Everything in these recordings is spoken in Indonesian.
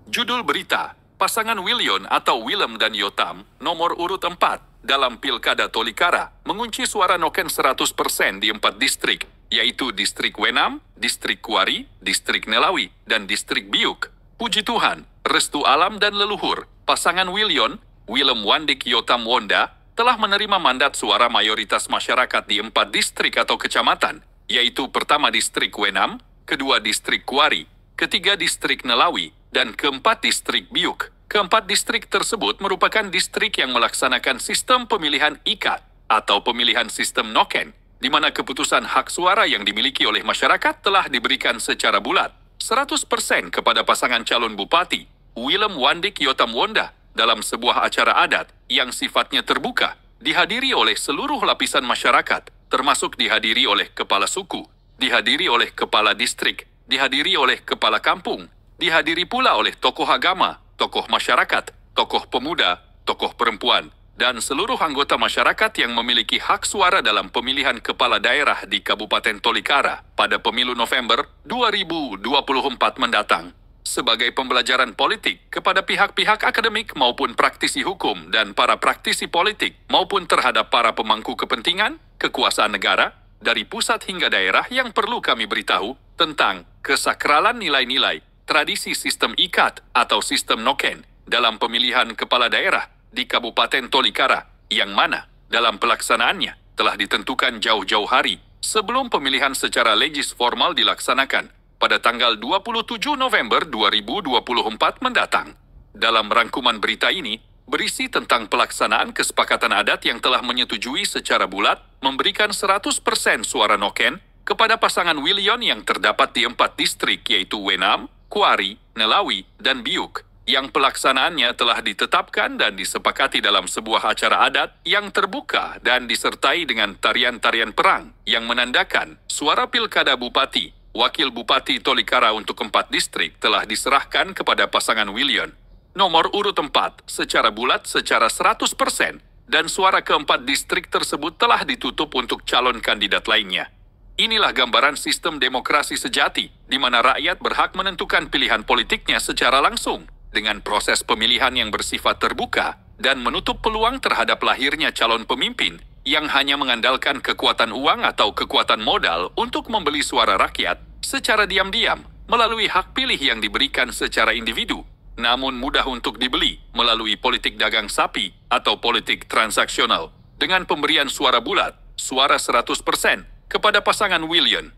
Judul berita, pasangan Willion atau Willem dan Yotam, nomor urut 4, dalam Pilkada Tolikara, mengunci suara Noken 100% di 4 distrik, yaitu Distrik Wenam, Distrik Kuari, Distrik Nelawi, dan Distrik Biuk. Puji Tuhan, restu alam dan leluhur, pasangan Willion, Willem Wandik Yotam Wonda, telah menerima mandat suara mayoritas masyarakat di 4 distrik atau kecamatan, yaitu pertama Distrik Wenam, kedua Distrik Kuari, ketiga Distrik Nelawi, dan keempat Distrik Biuk. Keempat distrik tersebut merupakan distrik yang melaksanakan sistem pemilihan ikat atau pemilihan sistem Noken, di mana keputusan hak suara yang dimiliki oleh masyarakat telah diberikan secara bulat 100% kepada pasangan calon bupati, Willem Wandik Yotam Wonda, dalam sebuah acara adat yang sifatnya terbuka, dihadiri oleh seluruh lapisan masyarakat, termasuk dihadiri oleh kepala suku, dihadiri oleh kepala distrik, dihadiri oleh kepala kampung, dihadiri pula oleh tokoh agama, tokoh masyarakat, tokoh pemuda, tokoh perempuan, dan seluruh anggota masyarakat yang memiliki hak suara dalam pemilihan kepala daerah di Kabupaten Tolikara pada pemilu November 2024 mendatang. Sebagai pembelajaran politik kepada pihak-pihak akademik maupun praktisi hukum dan para praktisi politik maupun terhadap para pemangku kepentingan, kekuasaan negara, dari pusat hingga daerah yang perlu kami beritahu tentang kesakralan nilai-nilai tradisi sistem ikat atau sistem Noken dalam pemilihan kepala daerah di Kabupaten Tolikara, yang mana dalam pelaksanaannya telah ditentukan jauh-jauh hari sebelum pemilihan secara legis formal dilaksanakan pada tanggal 27 November 2024 mendatang. Dalam rangkuman berita ini, berisi tentang pelaksanaan kesepakatan adat yang telah menyetujui secara bulat memberikan 100% suara Noken kepada pasangan Willion yang terdapat di 4 distrik yaitu Wenam, Kuari, Nelawi, dan Biuk, yang pelaksanaannya telah ditetapkan dan disepakati dalam sebuah acara adat yang terbuka dan disertai dengan tarian-tarian perang yang menandakan suara pilkada bupati, wakil bupati Tolikara untuk 4 distrik telah diserahkan kepada pasangan Willion. Nomor urut 4 secara bulat secara 100% dan suara keempat distrik tersebut telah ditutup untuk calon kandidat lainnya. Inilah gambaran sistem demokrasi sejati, di mana rakyat berhak menentukan pilihan politiknya secara langsung, dengan proses pemilihan yang bersifat terbuka, dan menutup peluang terhadap lahirnya calon pemimpin yang hanya mengandalkan kekuatan uang atau kekuatan modal untuk membeli suara rakyat secara diam-diam melalui hak pilih yang diberikan secara individu, namun mudah untuk dibeli melalui politik dagang sapi atau politik transaksional, dengan pemberian suara bulat, suara 100%, kepada pasangan Willion.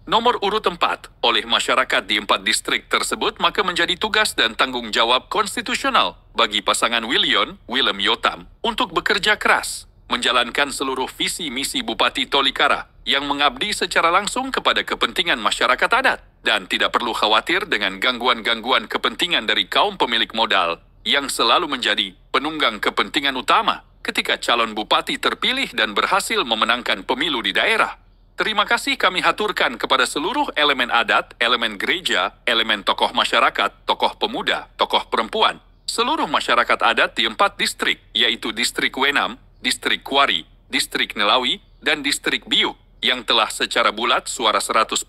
Nomor urut 4 oleh masyarakat di 4 distrik tersebut maka menjadi tugas dan tanggung jawab konstitusional bagi pasangan Willion, Willem Yotam, untuk bekerja keras, menjalankan seluruh visi misi Bupati Tolikara yang mengabdi secara langsung kepada kepentingan masyarakat adat dan tidak perlu khawatir dengan gangguan-gangguan kepentingan dari kaum pemilik modal yang selalu menjadi penunggang kepentingan utama ketika calon bupati terpilih dan berhasil memenangkan pemilu di daerah. Terima kasih kami haturkan kepada seluruh elemen adat, elemen gereja, elemen tokoh masyarakat, tokoh pemuda, tokoh perempuan, seluruh masyarakat adat di 4 distrik, yaitu Distrik Wenam, Distrik Kuari, Distrik Nelawi, dan Distrik Biuk, yang telah secara bulat suara 100%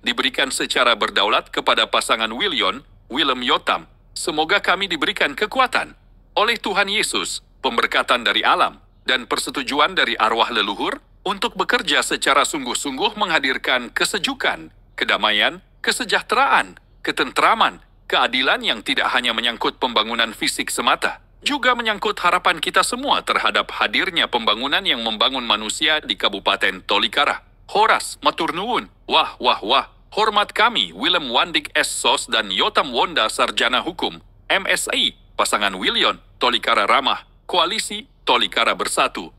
diberikan secara berdaulat kepada pasangan Willion, Willem Yotam. Semoga kami diberikan kekuatan oleh Tuhan Yesus, pemberkatan dari alam, dan persetujuan dari arwah leluhur untuk bekerja secara sungguh-sungguh menghadirkan kesejukan, kedamaian, kesejahteraan, ketentraman, keadilan yang tidak hanya menyangkut pembangunan fisik semata, juga menyangkut harapan kita semua terhadap hadirnya pembangunan yang membangun manusia di Kabupaten Tolikara. Horas, matur nuwun, wah wah wah, hormat kami Willem Wandik S. Sos dan Yotam Wonda Sarjana Hukum, MSI, pasangan Willion, Tolikara Ramah, Koalisi Tolikara Bersatu.